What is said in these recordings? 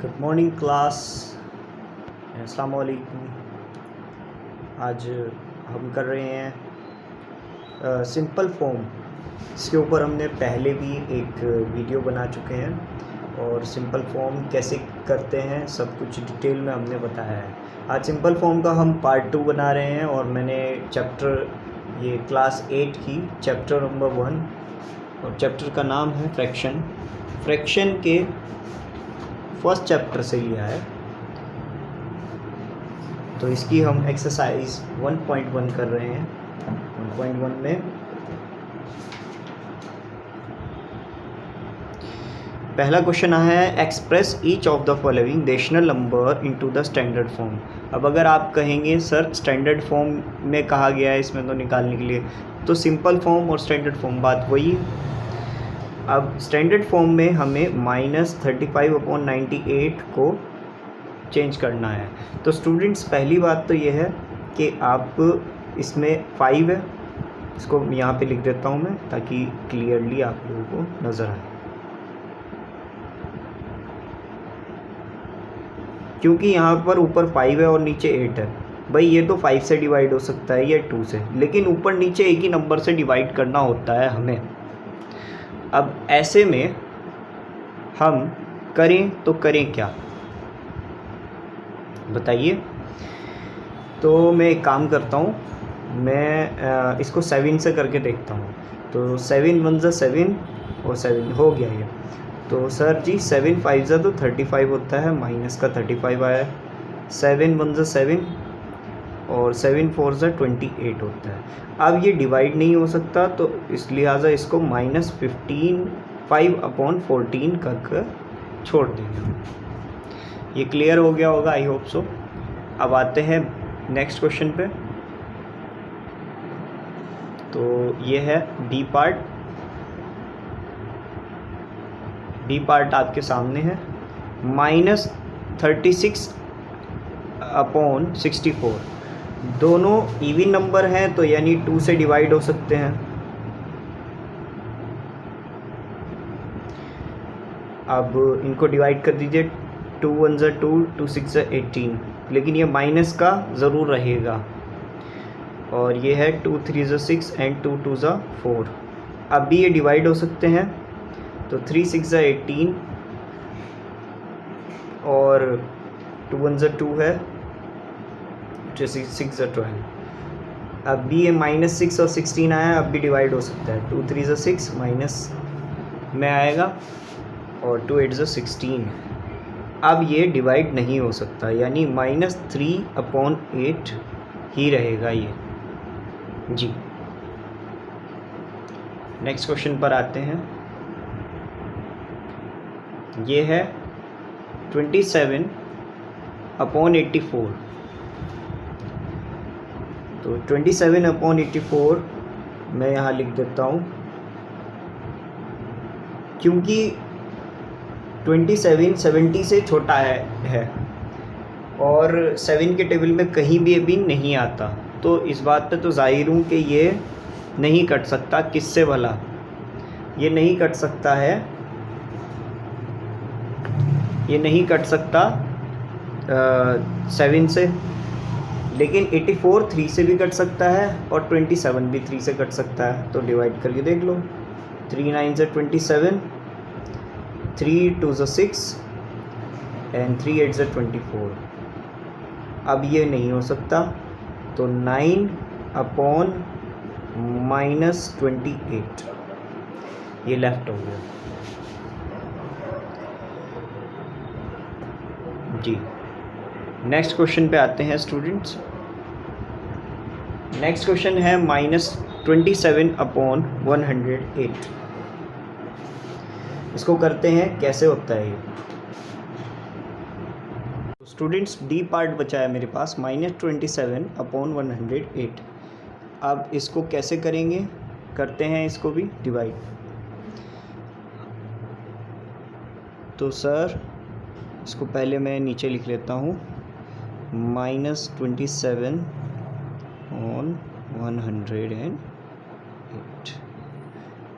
Good morning class. अस्सलाम वालेकुम। आज हम कर रहे हैं सिंपल फॉर्म। इसके ऊपर हमने पहले भी एक वीडियो बना चुके हैं और सिंपल फॉर्म कैसे करते हैं सब कुछ डिटेल में हमने बताया है। आज सिंपल फॉर्म का हम पार्ट 2 बना रहे हैं और मैंने ये क्लास 8 की चैप्टर नंबर 1 और चैप्टर का नाम है फ्रैक्शन के फर्स्ट चैप्टर से लिया है। तो इसकी हम एक्सरसाइज 1.1 कर रहे हैं। 1.1 में पहला क्वेश्चन आया है, express each of the following rational number into the standard form. अब अगर आप कहेंगे सर स्टैंडर्ड फॉर्म में कहा गया है इसमें तो निकालने के लिए, तो सिंपल फॉर्म और स्टैंडर्ड फॉर्म बात वही है। अब स्टैंडर्ड फॉर्म में हमें -35/98 को चेंज करना है। तो स्टूडेंट्स पहली बात तो ये है कि आप इसमें 5 है, इसको यहाँ पे लिख देता हूँ मैं ताकि क्लियरली आप लोगों को नज़र आए। क्योंकि यहाँ पर ऊपर 5 है और नीचे 8 है, भाई ये तो 5 से डिवाइड हो सकता है या 2 से, लेकिन ऊपर नीचे एक ही नंबर से डिवाइड करना होता है हमें। अब ऐसे में हम करें तो करें क्या बताइए। तो मैं एक काम करता हूँ, मैं इसको 7 से करके देखता हूँ। तो 7 1 ज़ा 7 और 7 हो गया ये। तो सर जी 7 5 ज़ा तो 35 होता है, माइनस का 35 आया। 7 1 ज़ा 7 और 7 4 ज़ा 28 होता है। अब ये डिवाइड नहीं हो सकता तो इस लिहाजा इसको -5/14 करके छोड़ देंगे। ये क्लियर हो गया होगा, आई होप सो। अब आते हैं नेक्स्ट क्वेश्चन पे। तो ये है बी पार्ट आपके सामने है। -36/64 दोनों इवन नंबर हैं तो यानी 2 से डिवाइड हो सकते हैं। अब इनको डिवाइड कर दीजिए, 2 1 ज़ा 2, 2 6 ज़ा 18, लेकिन ये माइनस का ज़रूर रहेगा। और ये है 2 3 ज़ा 6 एंड 2 2 ज़ा 4। अब भी ये डिवाइड हो सकते हैं। तो 3 6 ज़ा 18 और 2 1 ज़ा 2 है, 6 ज़ा 12। अब भी ये -6 और 16 आया, अब भी डिवाइड हो सकता है। 2 3 ज़ा 6 माइनस में आएगा और 2 8 ज़ा 16। अब ये डिवाइड नहीं हो सकता, यानी -3/8 ही रहेगा ये जी। नेक्स्ट क्वेश्चन पर आते हैं। ये है 27/84। तो 27/84 मैं यहाँ लिख देता हूँ, क्योंकि 27 70 से छोटा है और 7 के टेबल में कहीं भी अभी नहीं आता। तो इस बात पे तो जाहिर हूँ कि ये नहीं कट सकता। किससे भला? ये नहीं कट सकता है, ये नहीं कट सकता 7 से, लेकिन 84 3 से भी कट सकता है और 27 भी 3 से कट सकता है। तो डिवाइड करके देख लो, 3 9 ज़ा 27, 3 2 ज़ा 6 एंड 3 8 ज़ा 24। अब ये नहीं हो सकता, तो 9/-28 ये लेफ्ट हो गया जी। नेक्स्ट क्वेश्चन पे आते हैं स्टूडेंट्स। नेक्स्ट क्वेश्चन है -27/108। इसको करते हैं, कैसे होता है ये। स्टूडेंट्स डी पार्ट बचा है मेरे पास, -27/108। अब इसको कैसे करेंगे, करते हैं इसको भी डिवाइड। तो सर इसको पहले मैं नीचे लिख लेता हूँ,-27/108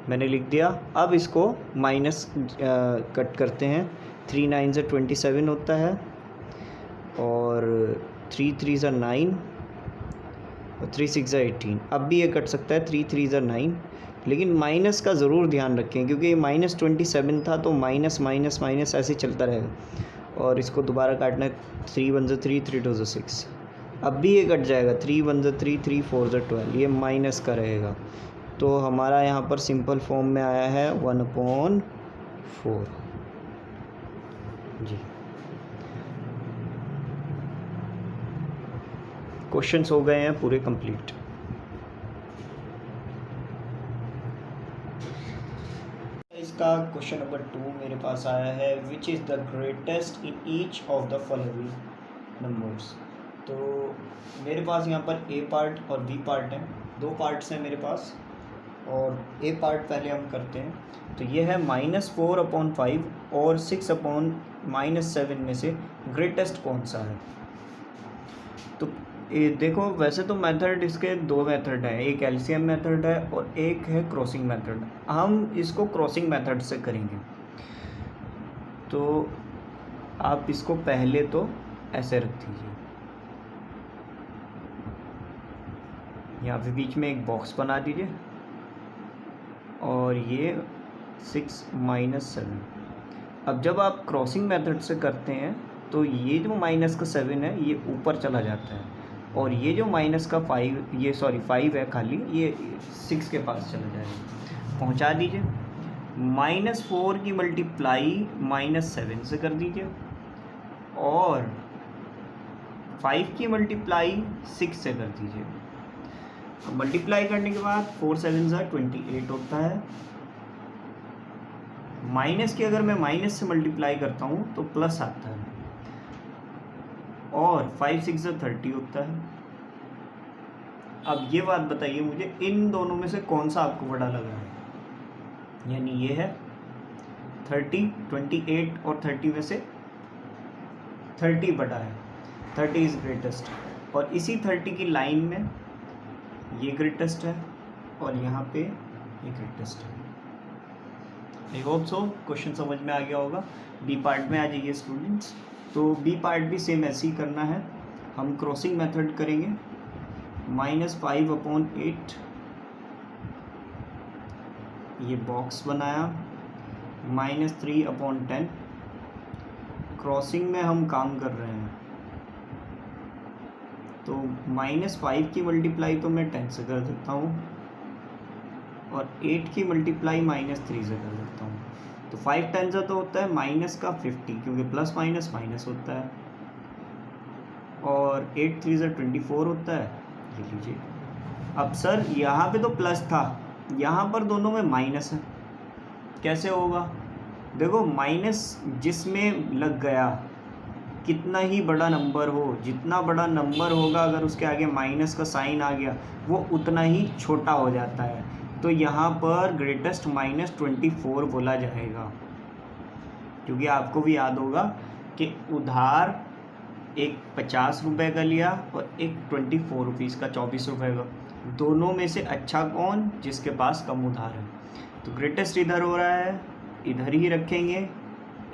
मैंने लिख दिया। अब इसको माइनस कट करते हैं। 3 9 से 27 होता है, और 3 3 से 9 और 3 6 से 18। अब भी ये कट सकता है 3 3 से 9, लेकिन माइनस का ज़रूर ध्यान रखें क्योंकि ये -27 था, तो माइनस माइनस माइनस ऐसे चलता रहेगा। और इसको दोबारा काटना है, 3 1 से 3 3 2 से 6। अब भी ये कट जाएगा, 3 1 से 3 3 4 से 12, ये माइनस का रहेगा। तो हमारा यहाँ पर सिंपल फॉर्म में आया है 1/4 जी। क्वेश्चंस हो गए हैं पूरे कंप्लीट। इसका क्वेश्चन नंबर 2 मेरे पास आया है, which is the greatest in each of the following numbers. तो मेरे पास यहाँ पर ए पार्ट और बी पार्ट हैं, 2 पार्ट्स हैं मेरे पास, और ए पार्ट पहले हम करते हैं। तो ये है -4/5 और 6/-7 में से ग्रेटेस्ट कौन सा है। तो देखो, वैसे तो मेथड इसके 2 मेथड हैं, एक एलसीएम मेथड है और एक है क्रॉसिंग मेथड। हम इसको क्रॉसिंग मेथड से करेंगे। तो आप इसको पहले तो ऐसे रख दीजिए, यहाँ पे बीच में एक बॉक्स बना दीजिए, और ये 6 - 7। अब जब आप क्रॉसिंग मेथड से करते हैं तो ये जो -7 है ये ऊपर चला जाता है, और ये जो -5 है खाली, ये 6 के पास चला जाएगा। पहुंचा दीजिए। -4 की मल्टीप्लाई -7 से कर दीजिए, और 5 की मल्टीप्लाई 6 से कर दीजिए। मल्टीप्लाई करने के बाद 4 7 ज़ा 28 होता है। माइनस की अगर मैं माइनस से मल्टीप्लाई करता हूँ तो प्लस आता है, और 5 6 ज़ा 30 होता है। अब ये बात बताइए मुझे, इन दोनों में से कौन सा आपको बड़ा लगा है। यानी ये है 30, 28 और 30 में से 30 बड़ा है, 30 इज़ ग्रेटेस्ट। और इसी 30 की लाइन में ये ग्रेटेस्ट है, और यहाँ पे ये ग्रेटेस्ट है। आई होप सो क्वेश्चन समझ में आ गया होगा। बी पार्ट में आ जाइए स्टूडेंट्स। तो बी पार्ट भी सेम ऐसे ही करना है, हम क्रॉसिंग मेथड करेंगे। -5/8, ये बॉक्स बनाया, -3/10। क्रॉसिंग में हम काम कर रहे हैं, तो -5 की मल्टीप्लाई तो मैं 10 से कर देता हूँ, और 8 की मल्टीप्लाई -3 से कर देता हूँ। तो 5 10 तो होता है -50, क्योंकि प्लस माइनस माइनस होता है, और 8 3 24 होता है। ये लीजिए। अब सर यहाँ पे तो प्लस था, यहाँ पर दोनों में माइनस है, कैसे होगा। देखो, माइनस जिसमें लग गया, कितना ही बड़ा नंबर हो, जितना बड़ा नंबर होगा अगर उसके आगे माइनस का साइन आ गया वो उतना ही छोटा हो जाता है। तो यहाँ पर ग्रेटेस्ट -24 बोला जाएगा, क्योंकि आपको भी याद होगा कि उधार एक 50 रुपये का लिया और एक 24 रुपीज़ का, 24 रुपये का। दोनों में से अच्छा कौन, जिसके पास कम उधार है। तो ग्रेटेस्ट इधर हो रहा है, इधर ही रखेंगे,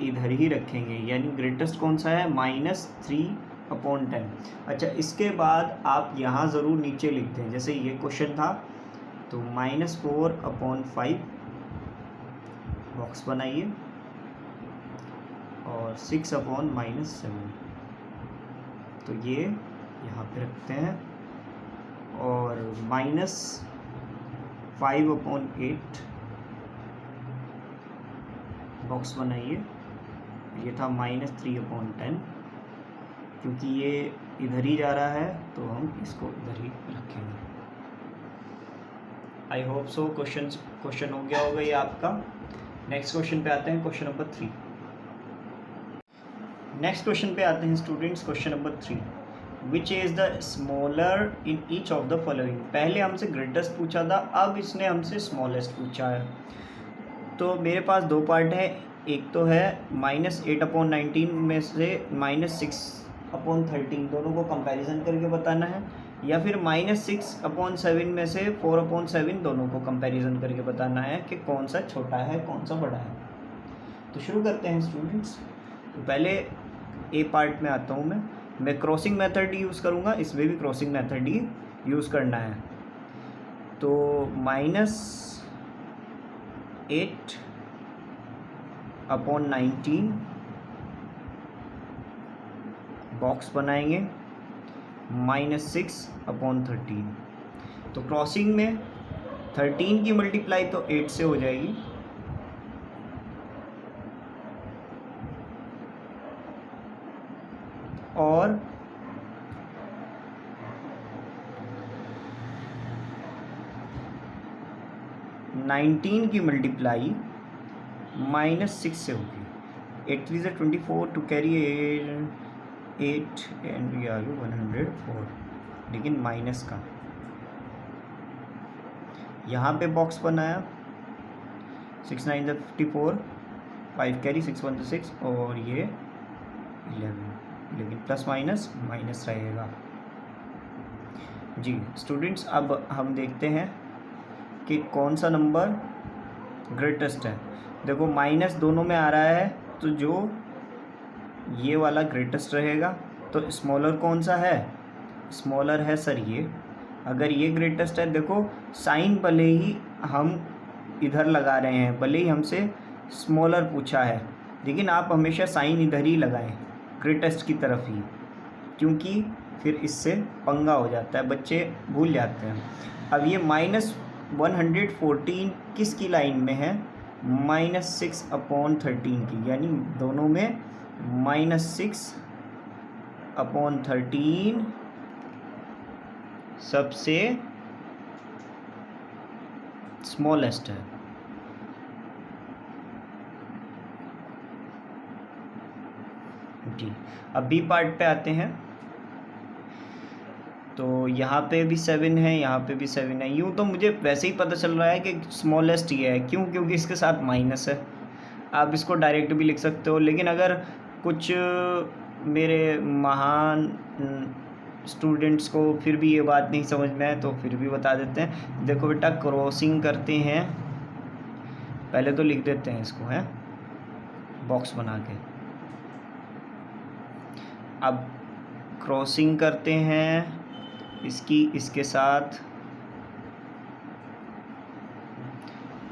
इधर ही रखेंगे, यानी ग्रेटेस्ट कौन सा है, -3/10। अच्छा, इसके बाद आप यहाँ ज़रूर नीचे लिखते हैं, जैसे ये क्वेश्चन था, तो -4/5 बॉक्स बनाइए, और 6/-7, तो ये यहाँ पे रखते हैं, और -5/8 बॉक्स बनाइए, ये था -3/10, क्योंकि ये इधर ही जा रहा है तो हम इसको इधर ही रखेंगे। आई होप सो क्वेश्चन हो गया होगा ये आपका। नेक्स्ट क्वेश्चन पे आते हैं, क्वेश्चन नंबर 3। नेक्स्ट क्वेश्चन पे आते हैं students, question number 3, which is the smaller in each of the following. पहले हमसे ग्रेटेस्ट पूछा था, अब इसने हमसे स्मॉलेस्ट पूछा है। तो मेरे पास 2 पार्ट है, एक तो है -8/19 में से -6/13, दोनों को कंपैरिजन करके बताना है, या फिर -6/7 में से 4/7, दोनों को कंपैरिजन करके बताना है कि कौन सा छोटा है कौन सा बड़ा है। तो शुरू करते हैं स्टूडेंट्स। तो पहले ए पार्ट में आता हूँ मैं क्रॉसिंग मेथड ही यूज़ करूँगा, इसमें भी क्रॉसिंग मेथड ही यूज़ करना है। तो -8/19 बॉक्स बनाएंगे, -6/13। तो क्रॉसिंग में 13 की मल्टीप्लाई तो 8 से हो जाएगी, और -19 की मल्टीप्लाई -6 से होगी। 8 3 = 24 टू कैरी 8 एंड ये आ गया 104, लेकिन माइनस का। यहाँ पे बॉक्स बनाया 6 9 = 54, 5 कैरी 6 1 = 6 और ये 11, लेकिन प्लस माइनस माइनस रहेगा। जी स्टूडेंट्स, अब हम देखते हैं कि कौन सा नंबर ग्रेटेस्ट है। देखो माइनस दोनों में आ रहा है, तो जो ये वाला ग्रेटेस्ट रहेगा। तो स्मॉलर कौन सा है? स्मॉलर है सर ये। अगर ये ग्रेटेस्ट है, देखो साइन भले ही हम इधर लगा रहे हैं, भले ही हमसे स्मॉलर पूछा है, लेकिन आप हमेशा साइन इधर ही लगाएं, ग्रेटेस्ट की तरफ ही, क्योंकि फिर इससे पंगा हो जाता है, बच्चे भूल जाते हैं। अब ये -114 किसकी लाइन में है? -6/13 की, यानी दोनों में -6/13 सबसे स्मॉलेस्ट है। जी अब बी पार्ट पे आते हैं। तो यहाँ पे भी 7 है, यहाँ पे भी 7 है। यूँ तो मुझे वैसे ही पता चल रहा है कि स्मॉलेस्ट ये है, क्यों? क्योंकि इसके साथ माइनस है। आप इसको डायरेक्ट भी लिख सकते हो, लेकिन अगर कुछ मेरे महान स्टूडेंट्स को फिर भी ये बात नहीं समझ में आए तो फिर भी बता देते हैं। देखो बेटा, क्रॉसिंग करते हैं, पहले तो लिख देते हैं इसको, है बॉक्स बना के। अब क्रॉसिंग करते हैं इसकी इसके साथ,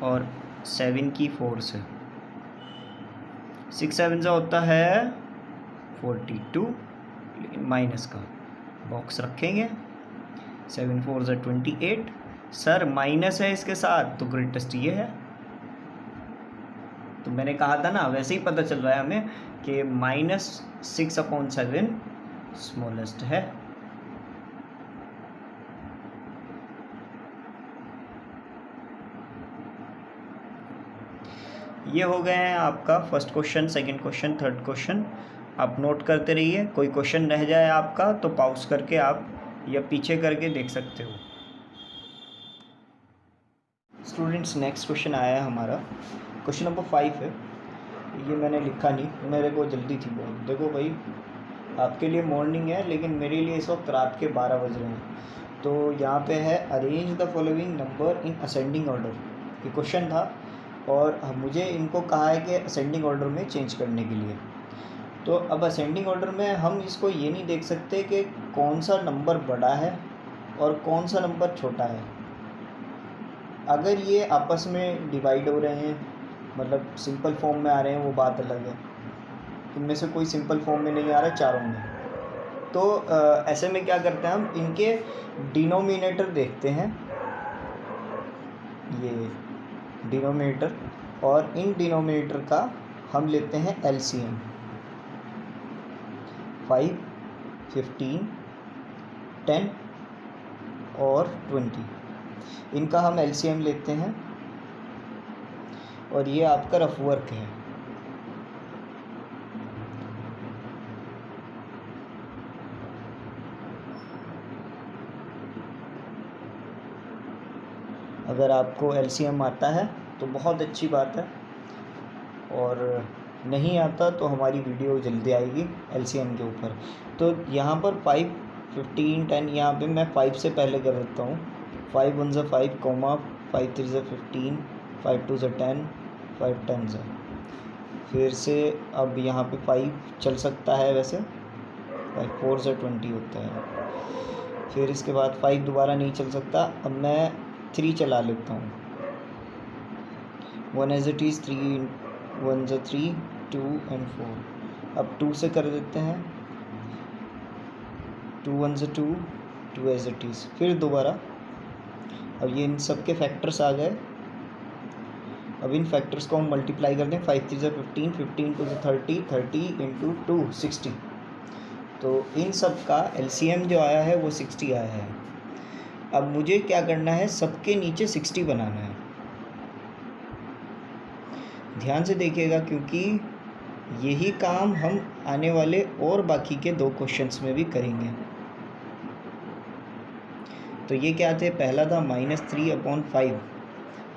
और 7 की 4 से, 6 7 से होता है 42, लेकिन माइनस का बॉक्स रखेंगे। 7 4 = 28। सर माइनस है इसके साथ, तो ग्रेटेस्ट ये है। तो मैंने कहा था ना, वैसे ही पता चल रहा है हमें कि -6/7 स्मॉलेस्ट है। ये हो गए हैं आपका first question, second question, third question. आप नोट करते रहिए, कोई क्वेश्चन रह जाए आपका तो पॉज करके आप या पीछे करके देख सकते हो। स्टूडेंट्स, नेक्स्ट क्वेश्चन आया है हमारा, क्वेश्चन नंबर 5 है। ये मैंने लिखा नहीं, मेरे को जल्दी थी बहुत। देखो भाई, आपके लिए मॉर्निंग है, लेकिन मेरे लिए इस वक्त रात के 12 बज रहे हैं। तो यहाँ पे है arrange the following number in ascending order, ये क्वेश्चन था, और मुझे इनको कहा है कि असेंडिंग ऑर्डर में चेंज करने के लिए। तो अब असेंडिंग ऑर्डर में हम इसको ये नहीं देख सकते कि कौन सा नंबर बड़ा है और कौन सा नंबर छोटा है। अगर ये आपस में डिवाइड हो रहे हैं, मतलब सिंपल फॉर्म में आ रहे हैं, वो बात अलग है। इनमें से कोई सिंपल फॉर्म में नहीं आ रहा है चारों में, तो ऐसे में क्या करते हैं हम, इनके डिनोमिनेटर देखते हैं, ये डिनोमिनेटर, और इन डिनोमिनेटर का हम लेते हैं एलसीएम। 5 15 10 और 20, इनका हम एलसीएम लेते हैं, और ये आपका रफ वर्क है। अगर आपको एलसीएम आता है तो बहुत अच्छी बात है, और नहीं आता तो हमारी वीडियो जल्दी आएगी एलसीएम के ऊपर। तो यहाँ पर 5 15 10, यहाँ पे मैं 5 से पहले कर देता हूँ। 5 1 = 5, 5 3 = 15, 5 2 = 10, 5 10 = फिर से अब यहाँ पे 5 चल सकता है, वैसे 4 से 20 होता है। फिर इसके बाद 5 दोबारा नहीं चल सकता। अब मैं 3 चला लेता हूँ। 1 एज इट इज़, 3 1 से 3, 2 एंड 4। अब 2 से कर देते हैं, 2 1 से 2, 2 एज इट इज़। फिर दोबारा, अब ये इन सब के फैक्टर्स आ गए। अब इन फैक्टर्स को हम मल्टीप्लाई कर दें। 5 3 से 15, 15 2 से 30, 30 इंटू 2 60। तो इन सब का एलसीएम जो आया है वो 60 आया है। अब मुझे क्या करना है, सबके नीचे 60 बनाना है। ध्यान से देखिएगा, क्योंकि यही काम हम आने वाले और बाकी के 2 क्वेश्चंस में भी करेंगे। तो ये क्या थे, पहला था -3/5,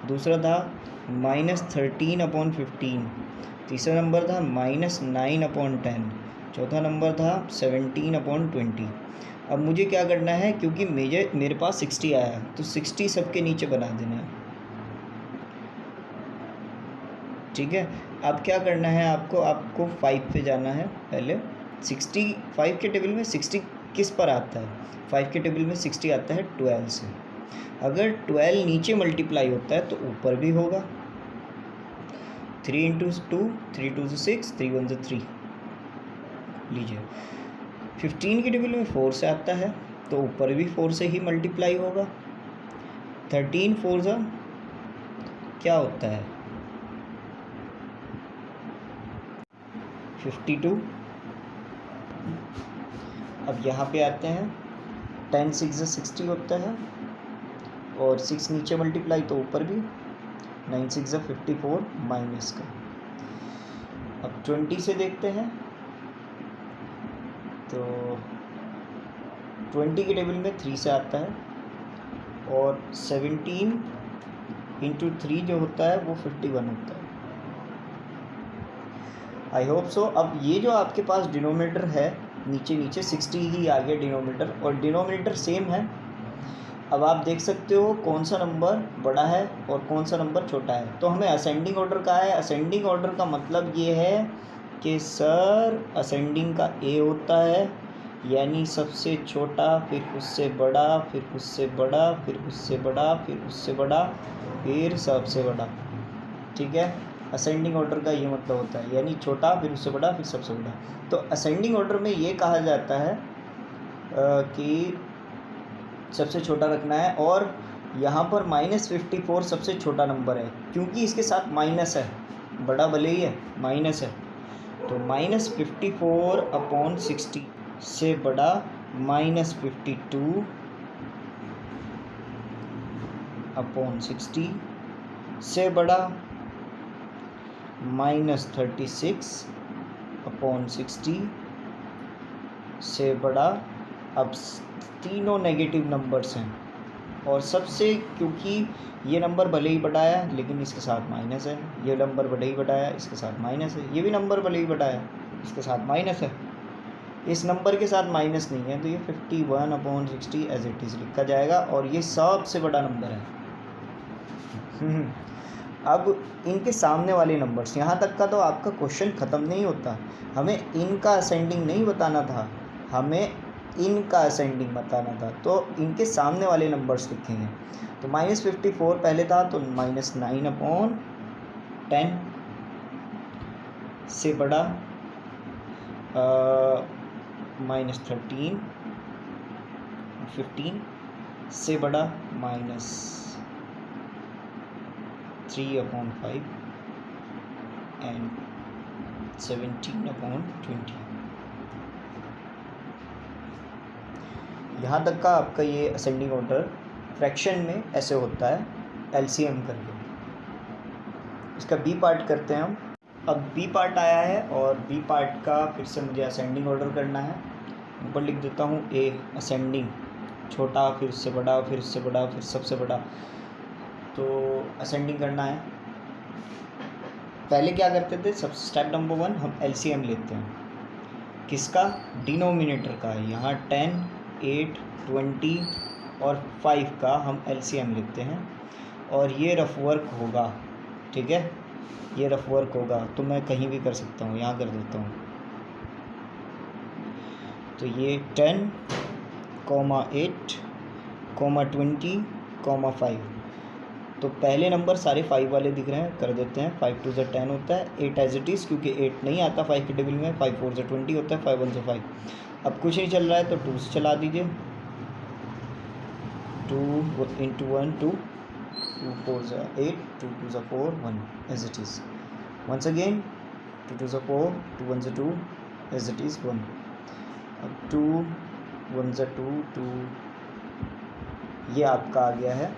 दूसरा था -13/15, तीसरा नंबर था -9/10, चौथा नंबर था 17/20। अब मुझे क्या करना है, क्योंकि मेरे पास 60 आया तो 60 सबके नीचे बना देना है। ठीक है। अब क्या करना है, आपको 5 पे जाना है। पहले 65 के टेबल में 60 किस पर आता है, 5 के टेबल में 60 आता है 12 से। अगर 12 नीचे मल्टीप्लाई होता है तो ऊपर भी होगा। 3 इंटू 2, 3 2 से 6, 3 1 से 3 लीजिए। 15 के टेबल में 4 से आता है तो ऊपर भी 4 से ही मल्टीप्लाई होगा। 13 4 से क्या होता है, 52। अब यहाँ पे आते हैं, 10 6 से 60 होता है और 6 नीचे मल्टीप्लाई तो ऊपर भी, 9 6 से 54 माइनस का। अब 20 से देखते हैं, तो 20 के टेबल में 3 से आता है और 17 इंटू 3 जो होता है वो 51 होता है। I hope so. अब ये जो आपके पास डिनोमिनेटर है, नीचे 60 ही आ गया डिनोमिनेटर, और डिनोमिनेटर सेम है। अब आप देख सकते हो कौन सा नंबर बड़ा है और कौन सा नंबर छोटा है। तो हमें असेंडिंग ऑर्डर का है। असेंडिंग ऑर्डर का मतलब ये है कि सर असेंडिंग का ए होता है, यानी सबसे छोटा, फिर उससे बड़ा, फिर उससे बड़ा, फिर उससे बड़ा, फिर उससे बड़ा, फिर सबसे बड़ा। ठीक है, असेंडिंग ऑर्डर का ये मतलब होता है, यानी छोटा, फिर उससे बड़ा, फिर सबसे बड़ा। तो असेंडिंग ऑर्डर में ये कहा जाता है कि सबसे छोटा रखना है। और यहाँ पर -54 सबसे छोटा नंबर है, क्योंकि इसके साथ माइनस है, बड़ा भले ही है, माइनस है। तो -54/60 से बड़ा -52/60 से बड़ा -36/60 से बड़ा। अब तीनों नेगेटिव नंबर्स हैं और सबसे, क्योंकि ये नंबर भले ही बड़ा है लेकिन इसके साथ माइनस है, ये नंबर भले ही बड़ा है इसके साथ माइनस है, ये भी नंबर भले ही बड़ा है इसके साथ माइनस है, इस नंबर के साथ माइनस नहीं है, तो ये 51/60 एज इट इज़ लिखा जाएगा और ये सबसे बड़ा नंबर है। अब इनके सामने वाले नंबर्स, यहाँ तक का तो आपका क्वेश्चन ख़त्म नहीं होता। हमें इनका असेंडिंग नहीं बताना था, हमें इनका असेंडिंग बताना था। तो इनके सामने वाले नंबर्स लिखेंगे। तो -54 पहले था तो -9/10 से बड़ा -13, 15 से बड़ा -3/5 एंड 17/20। यहाँ तक का आपका ये असेंडिंग ऑर्डर फ्रैक्शन में ऐसे होता है एलसीएम करके। इसका बी पार्ट करते हैं हम। अब बी पार्ट आया है और बी पार्ट का फिर से मुझे असेंडिंग ऑर्डर करना है। ऊपर लिख देता हूँ ए असेंडिंग, छोटा, फिर उससे बड़ा, फिर उससे बड़ा, फिर सबसे बड़ा। तो असेंडिंग करना है। पहले क्या करते थे, सब स्टेप नंबर 1 हम एलसीएम लेते हैं। किसका, डिनोमिनेटर का। यहाँ 10, 8, 20 और 5 का हम एलसीएम लेते हैं और ये रफ वर्क होगा। ठीक है, ये रफ वर्क होगा तो मैं कहीं भी कर सकता हूँ, यहाँ कर देता हूँ। तो ये 10, 8, 20, 5। तो पहले नंबर सारे 5 वाले दिख रहे हैं, कर देते हैं। 5 2 10 होता है, 8 एज इट इज़, क्योंकि 8 नहीं आता 5 के टेबल में। 5 4 20 होता है, 5 1 5। अब कुछ नहीं चल रहा है तो 2 से चला दीजिए। 2 into 1 2, 2 4 8, 2 2 4 1 as it is. Once again 2 2 4, 2 1 2 as it is 1. अब 2 1 2 2, ये आपका आ गया है।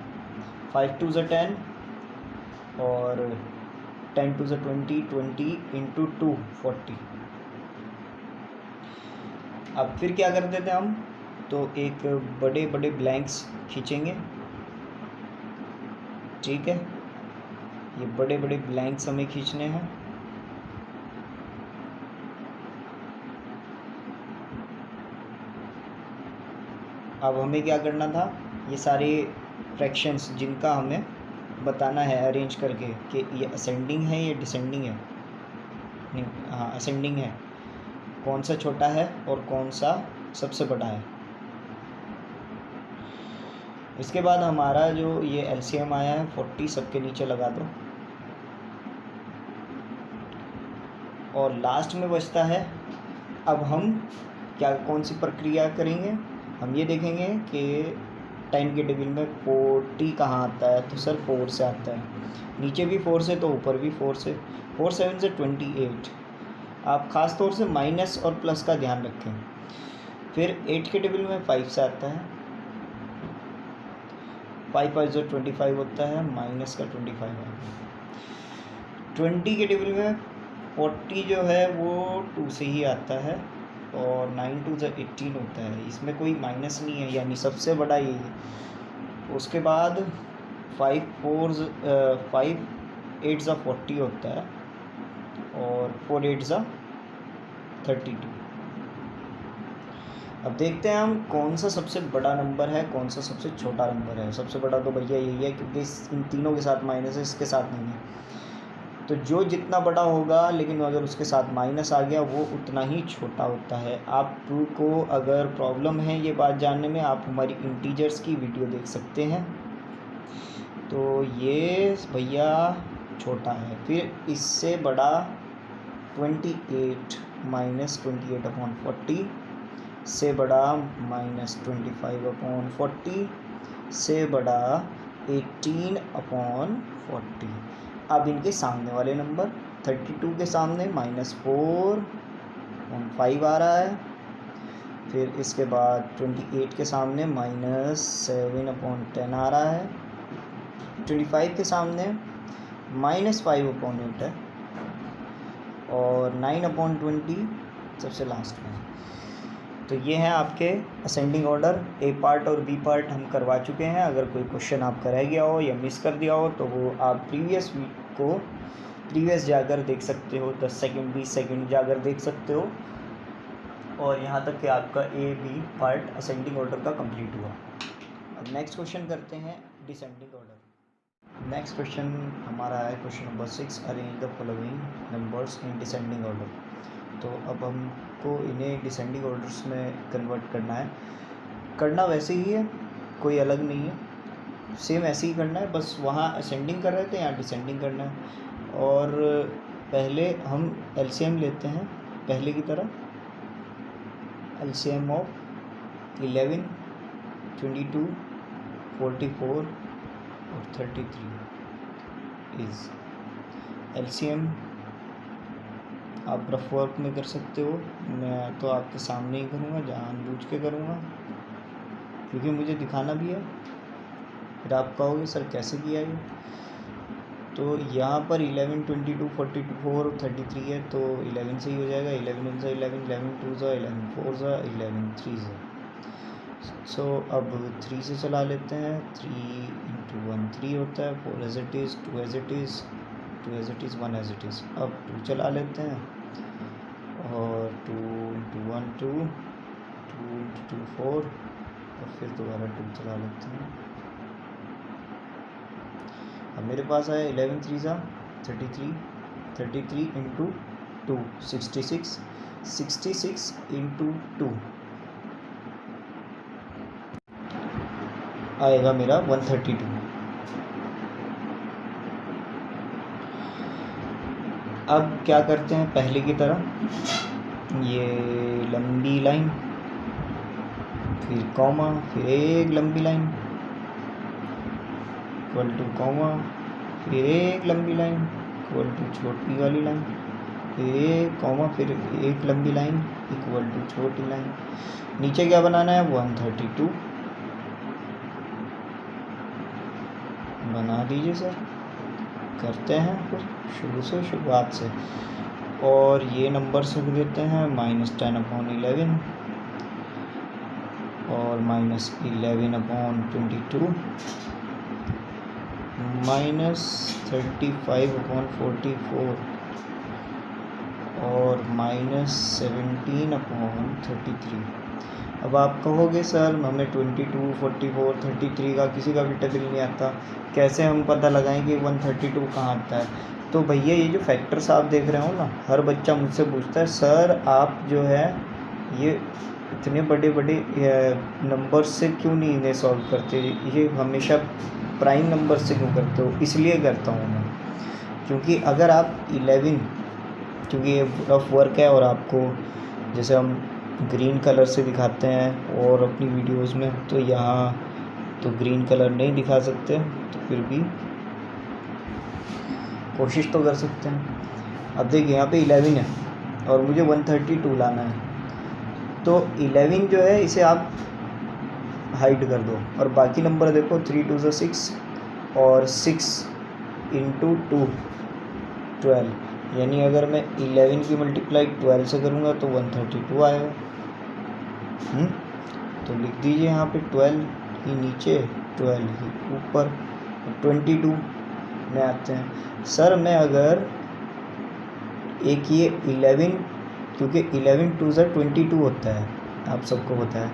5 2 10 और 10 2 20, 20 into 2 40। अब फिर क्या कर देते हैं हम, तो एक बड़े बड़े ब्लैंक्स खींचेंगे, ठीक है। ये बड़े बड़े ब्लैंक्स हमें खींचने हैं। अब हमें क्या करना था, ये सारे फ्रैक्शंस जिनका हमें बताना है अरेंज करके कि ये असेंडिंग है ये डिसेंडिंग है, नहीं हाँ असेंडिंग है, कौन सा छोटा है और कौन सा सबसे बड़ा है। इसके बाद हमारा जो ये एलसीएम आया है 40, सबके नीचे लगा दो। और लास्ट में बचता है, अब हम क्या कौन सी प्रक्रिया करेंगे, हम ये देखेंगे कि 10 के टेबल में 40 कहाँ आता है, तो सर 4 से आता है। नीचे भी 4 से तो ऊपर भी 4 से। 4 7 से 28। आप ख़ास तौर से माइनस और प्लस का ध्यान रखें। फिर 8 के टेबल में 5 से आता है, 5 5 जो 25 होता है, माइनस का 25 है। 20 के टेबल में 40 जो है वो 2 से ही आता है, और 9 2 जो 18 होता है, इसमें कोई माइनस नहीं है, यानी सबसे बड़ा यही है। उसके बाद 5 8 ज़ा 40 होता है, और 4 8 ज़ा 32। अब देखते हैं हम कौन सा सबसे बड़ा नंबर है, कौन सा सबसे छोटा नंबर है। सबसे बड़ा तो भैया यही है, क्योंकि इन तीनों के साथ माइनस है, इसके साथ नहीं है। तो जो जितना बड़ा होगा, लेकिन अगर उसके साथ माइनस आ गया, वो उतना ही छोटा होता है। आपको अगर प्रॉब्लम है ये बात जानने में, आप हमारी इंटीजर्स की वीडियो देख सकते हैं। तो ये भैया छोटा है। फिर इससे बड़ा 28 माइनस 28/40, से बड़ा -25/40, से बड़ा 18/40। अब इनके सामने वाले नंबर 32 के सामने -4/5 आ रहा है। फिर इसके बाद 28 के सामने -7/10 आ रहा है। 25 के सामने -5/8 है, और 9/20 सबसे लास्ट में। तो ये हैं आपके असेंडिंग ऑर्डर। ए पार्ट और बी पार्ट हम करवा चुके हैं। अगर कोई क्वेश्चन आपका रह गया हो या मिस कर दिया हो तो वो आप प्रीवियस जाकर देख सकते हो, 10 सेकंड 20 सेकंड जाकर देख सकते हो। और यहाँ तक कि आपका A B part ascending order का कंप्लीट हुआ। अब नेक्स्ट क्वेश्चन करते हैं डिसेंडिंग ऑर्डर। नेक्स्ट क्वेश्चन हमारा है question number 6, arrange the following numbers in descending order. तो अब हमको इन्हें डिसेंडिंग ऑर्डर्स में कन्वर्ट करना है। करना वैसे ही है, कोई अलग नहीं है, सेम ऐसे ही करना है, बस वहाँ असेंडिंग कर रहे थे, यहाँ डिसेंडिंग करना है। और पहले हम एलसीएम लेते हैं पहले की तरह। एलसीएम ऑफ 11, 22, 44 और 33 इज़ एलसीएम। आप रफ वर्क में कर सकते हो, मैं तो आपके सामने ही करूँगा, जानबूझ के करूँगा क्योंकि मुझे दिखाना भी है। फिर आप कहोगे सर कैसे किया ये। तो यहाँ पर 11, 22, 44 और 33 है, तो 11 से ही हो जाएगा। 11 1 ज़ा 11, 11 2 ज़ा 11, 4 ज़ा 11, 3 ज़ा। सो अब 3 से चला लेते हैं। 3 into 1 3 होता है, 4 as it is, 2 as it is, 2 as it is, 1 as it is. अब 2 चला लेते हैं, और 2 into 1 2, 2 into 2 4, और फिर दोबारा 2 चला लेते हैं। अब मेरे पास आया 11 3 ज़ा 33 इंटू 2 66 इंटू 2 आएगा मेरा 132। अब क्या करते हैं पहले की तरह, ये लंबी लाइन, फिर कॉमा, फिर एक लंबी लाइन, इक्वल टू कॉमा, फिर एक लंबी लाइन, इक्वल टू छोटी वाली लाइन, फिर एक कॉमा, फिर एक लंबी लाइन, इक्वल टू छोटी लाइन। नीचे क्या बनाना है, 132 बना दीजिए सर। करते हैं फिर शुरुआत से, और ये नंबर्स रख देते हैं -10/11 और -11/22 -35/44 और -17/33। अब आप कहोगे सर हमें 22, 44, 33 का किसी का भी टेबल नहीं आता, कैसे हम पता लगाएं कि 132 कहाँ आता है। तो भैया ये जो फैक्टर्स आप देख रहे हो ना, हर बच्चा मुझसे पूछता है सर आप जो है ये इतने बड़े बड़े नंबर से क्यों नहीं इन्हें सॉल्व करते, ये हमेशा प्राइम नंबर से क्यों करते हो। इसलिए करता हूँ मैं, क्योंकि अगर आप 11, क्योंकि ये रफ वर्क है और आपको जैसे हम ग्रीन कलर से दिखाते हैं और अपनी वीडियोस में, तो यहाँ तो ग्रीन कलर नहीं दिखा सकते, तो फिर भी कोशिश तो कर सकते हैं। अब देखिए यहाँ पे 11 है और मुझे 132 लाना है, तो 11 जो है इसे आप हाइड कर दो और बाकी नंबर देखो 3 2 6 और 6 इंटू 2 12, यानी अगर मैं 11 की मल्टीप्लाई 12 से करूँगा तो 132 आएगा। तो लिख दीजिए यहाँ पे 12 ही नीचे, 12 ही ऊपर, 22 में आते हैं। सर मैं अगर एक ये 11, क्योंकि 11 2 से 22 होता है, आप सबको पता है,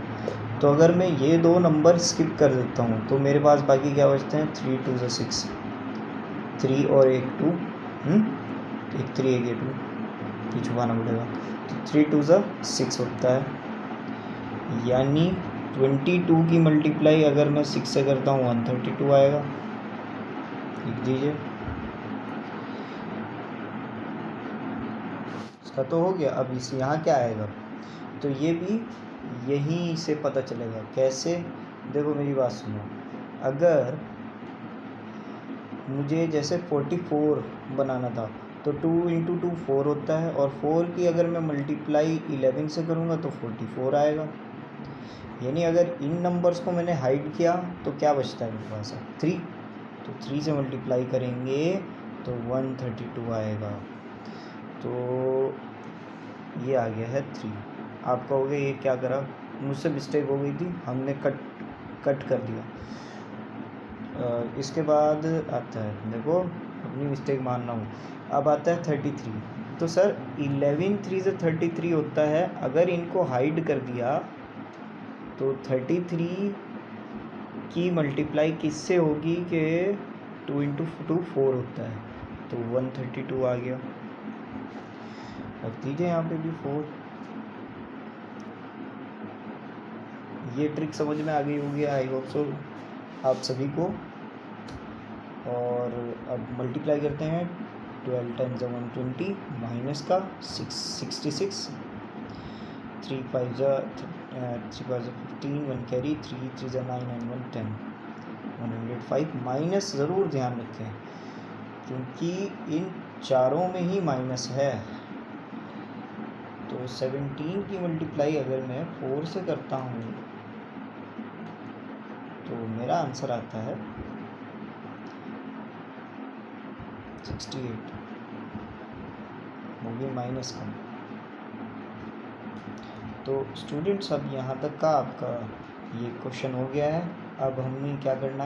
तो अगर मैं ये दो नंबर स्किप कर देता हूँ तो मेरे पास बाकी क्या बचते हैं, 3 2 से 6, 3 और एक 2, एक 3 एक 2, ये छुपाना पड़ेगा, तो 3 2 से 6 होता है, यानी 22 की मल्टीप्लाई अगर मैं 6 से करता हूँ 132 आएगा। लिख दीजिए, इसका तो हो गया। अब इस यहाँ क्या आएगा, तो ये भी यहीं से पता चलेगा। कैसे, देखो मेरी बात सुनो, अगर मुझे जैसे 44 बनाना था तो 2 इंटू 2 4 होता है, और 4 की अगर मैं मल्टीप्लाई 11 से करूँगा तो 44 आएगा। यानी अगर इन नंबर्स को मैंने हाइड किया तो क्या बचता है मेरे पास, 3, तो 3 से मल्टीप्लाई करेंगे तो 132 आएगा। तो ये आ गया है 3। आप कहोगे ये क्या करा, मुझसे मिस्टेक हो गई थी, हमने कट कर दिया। इसके बाद आता है, देखो अपनी मिस्टेक मान रहा हूँ, अब आता है 33। तो सर 11 3 से 33 होता है, अगर इनको हाइड कर दिया तो 33 की मल्टीप्लाई किससे होगी कि 2 इंटू 2 4 होता है, तो 132 आ गया। रख दीजिए यहाँ पे भी 4। ये ट्रिक समझ में आ गई होगी, आई होप सो आप सभी को। और अब मल्टीप्लाई करते हैं, 12 टाइम्स 120 माइनस का 66, 3 5 15, 1 कैरी, 3 3 9 9 1 10, 105। माइनस ज़रूर ध्यान रखें क्योंकि इन चारों में ही माइनस है। तो 17 की मल्टीप्लाई अगर मैं 4 से करता हूँ तो मेरा आंसर आता है 68, वो भी माइनस का। तो स्टूडेंट्स अब यहाँ तक का आपका ये क्वेश्चन हो गया है। अब हमें क्या करना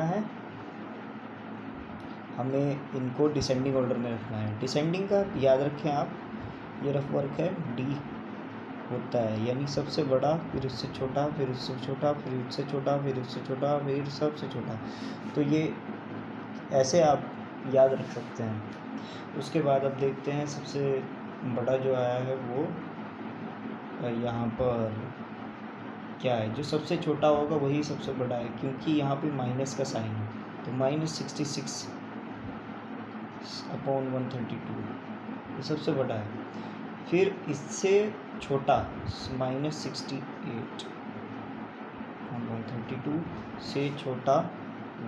है, हमें इनको डिसेंडिंग ऑर्डर में रखना है। डिसेंडिंग का याद रखें आप, ये रफ वर्क है, डी होता है, यानी सबसे बड़ा, फिर उससे छोटा, फिर उससे छोटा, फिर उससे छोटा, फिर उससे छोटा, फिर सबसे छोटा। तो ये ऐसे आप याद रख सकते हैं। उसके बाद अब देखते हैं सबसे बड़ा जो आया है वो यहाँ पर क्या है, जो सबसे छोटा होगा वही सबसे बड़ा है, क्योंकि यहाँ पे माइनस का साइन है, तो -66 अपॉन 132 ये सबसे बड़ा है। फिर इससे छोटा -68 अपॉन 132 से छोटा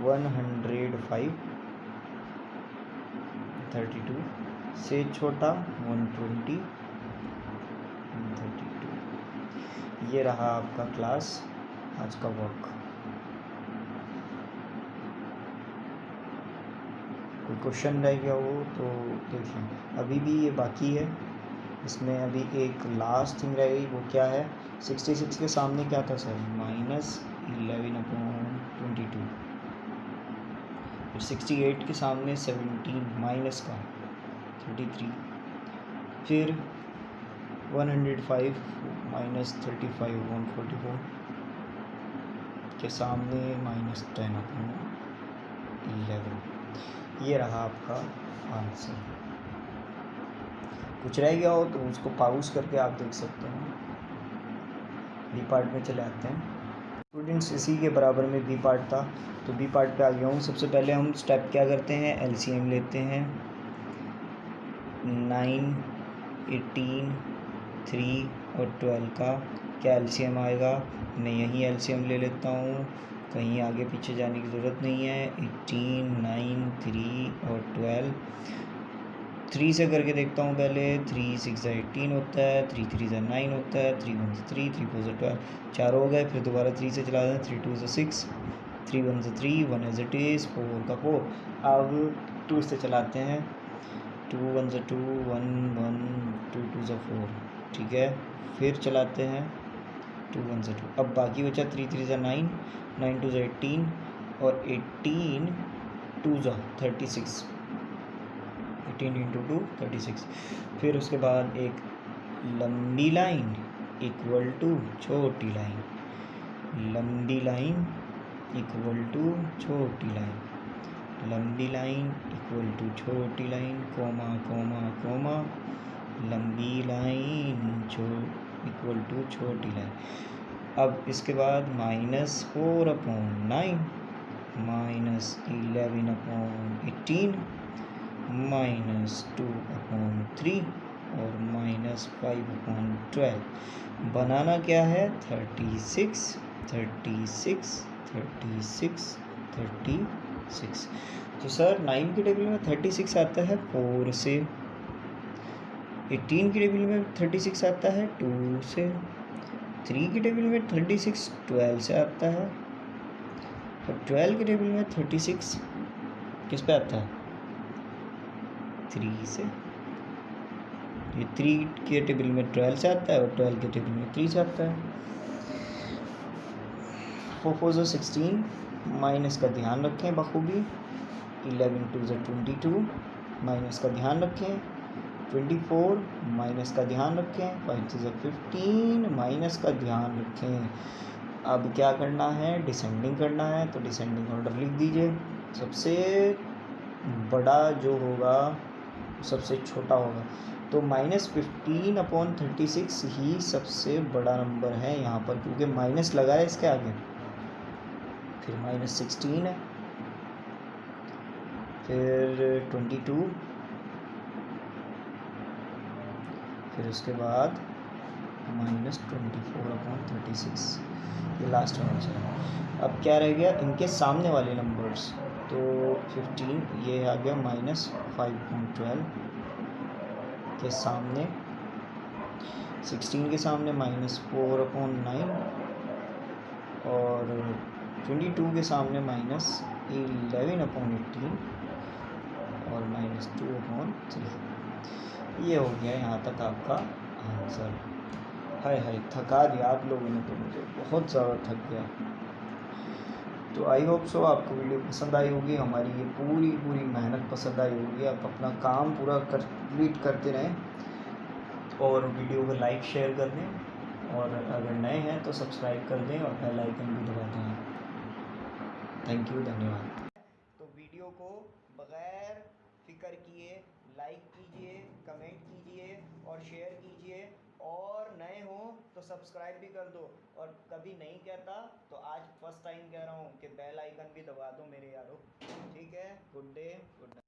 105 32 से छोटा 120 132। ये रहा आपका क्लास आज का वर्क। कोई क्वेश्चन रह गया हो तो देख लें, अभी भी ये बाकी है। इसमें अभी एक लास्ट थिंग रह गई, वो क्या है, 66 के सामने क्या था सर, -11 अपॉन 22। फिर 68 के सामने 17 माइनस का 33। फिर 105 -35 144 के सामने -10 अपॉन 11। ये रहा आपका आंसर। कुछ रह गया हो तो उसको पॉज करके आप देख सकते हैं। बी पार्ट में चले आते हैं स्टूडेंट्स। इसी के बराबर में बी पार्ट था, तो बी पार्ट पे आ गया हूँ। सबसे पहले हम स्टेप क्या करते हैं, एलसीएम लेते हैं। 9, 18, 3 और 12 का क्या एलसीएम आएगा, मैं यहीं एलसीएम ले लेता हूँ, कहीं आगे पीछे जाने की ज़रूरत नहीं है। 18, 9, 3 और 12। 3 से करके देखता हूँ पहले। 3 6 18 होता है, 3 3 9 होता है, 3 1 3, 3 4 12, 4 हो गए। फिर दोबारा 3 से चला दें, 3 2 6, 3 1 3, 1 एज इट इज़, 4 का 4। अब 2 से चलाते हैं, 2 1 2, 1 1, 2 2 4, ठीक है। फिर चलाते हैं 2 1 2। अब बाकी बचा 3 3 9, 9 2 18 और 18 2 36, 18 × 2 36। फिर उसके बाद एक लंबी लाइन इक्वल टू छोटी लाइन, लंबी लाइन इक्वल टू छोटी लाइन, लंबी लाइन इक्वल टू छोटी लाइन, कोमा कोमा कोमा, लंबी लाइन इक्वल टू छोटी लाइन। अब इसके बाद -4 अपॉन 9, -11 अपॉन 18, -2 अपॉन 3 और -5 अपॉन 12। बनाना क्या है, 36 36 36 36। तो सर 9 के टेबल में 36 आता है 4 से, 18 की टेबल में 36 आता है 2 से, 3 की टेबल में 36 12 से आता है, और 12 की टेबल में 36 किस पे आता है, 3 से। ये 3 के टेबल में 12 से आता है और 12 के टेबल में 3 से आता है। 4 4 16, माइनस का ध्यान रखें बखूबी। 11 2 22, माइनस का ध्यान रखें। 24, माइनस का ध्यान रखें। 5 2 15, माइनस का ध्यान रखें। अब क्या करना है, डिसेंडिंग करना है, तो डिसेंडिंग ऑर्डर लिख दीजिए। सबसे बड़ा जो होगा सबसे छोटा होगा, तो -15 अपॉन 36 ही सबसे बड़ा नंबर है यहाँ पर, क्योंकि माइनस लगा है इसके आगे। फिर -16 है, फिर 22, फिर उसके बाद -24 अपॉन 36, ये लास्ट होना चाहिए। अब क्या रह गया, इनके सामने वाले नंबर्स, तो 15 ये आ गया -5.12 के सामने, 16 के सामने -4 अपॉन 9 और 22 के सामने -11 अपॉन 18 और -2 अपॉन 3। ये हो गया यहाँ तक आपका आंसर। हाय हाय थका दिया आप लोगों ने, तो मुझे बहुत ज़्यादा थक गया। तो आई होप सो आपको वीडियो पसंद आई होगी, हमारी ये पूरी मेहनत पसंद आई होगी। आप अपना काम पूरा कंप्लीट करते रहें और वीडियो को लाइक शेयर कर दें और अगर नए हैं तो सब्सक्राइब कर दें और बेल आइकन भी दबा दें। थैंक यू, धन्यवाद। तो वीडियो को बग़ैर फ़िक्र किए लाइक कीजिए, कमेंट कीजिए और शेयर कीजिए, और नए हो तो सब्सक्राइब भी कर दो। और कभी नहीं कहता तो आज फर्स्ट टाइम कह रहा हूँ कि बेल आइकन भी दबा दो मेरे यारों। ठीक है, गुड डे, गुड नाइट।